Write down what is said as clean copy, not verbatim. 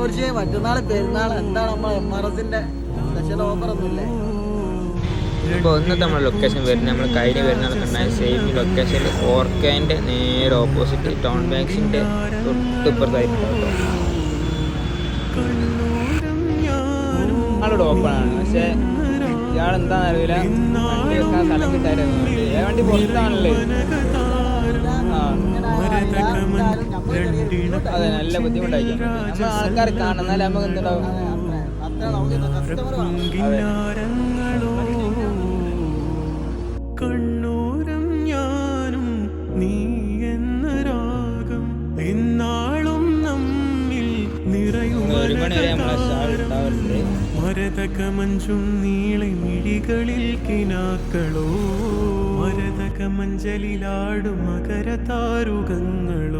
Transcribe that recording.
ഓടിച്ച് മറ്റന്നാൾ പെരുന്നാൾ എന്താണ് നമ്മൾ MRSന്റെ സ്പെഷ്യൽ ഓഫർ ഒന്നുമില്ലേ? ഇപ്പോൾ ഇന്നത്തെ നമ്മുടെ ലൊക്കേഷൻ വരുന്നത് നമ്മൾ കഴിഞ്ഞ പെരുന്നാളൊക്കെ ഉണ്ടായ സെയിം ലൊക്കേഷനിൽ ഓർക്കേൻ്റെ നേരെ ഓപ്പോസിറ്റ് ടൗൺ ബാങ്ക്സിൻ്റെ തൊട്ടിപ്പുറത്തായിട്ടുണ്ടാവും കേട്ടോ. ആളോട് ഓപ്പണാണ്, പക്ഷേ ഇയാളെന്താണെന്ന് അറിയില്ല, വണ്ടി വെക്കാൻ സ്ഥലം കിട്ടായിരുന്നു. വണ്ടി പുറത്താണല്ലേ. അതെ, നല്ല ബുദ്ധിമുട്ടായിരിക്കും. നമ്മൾ ആൾക്കാർ കാണും, എന്നാലും നമുക്ക് എന്തുണ്ടാവും. കണ്ണൂരം ഞാനും നീ എന്ന രാഗം എന്നാളും നമ്മിൽ മരതകമഞ്ചും നീളെ മിഴികളിൽ കിനാക്കളോ മരതകമഞ്ചലിലാടും മകര താരുകങ്ങളോ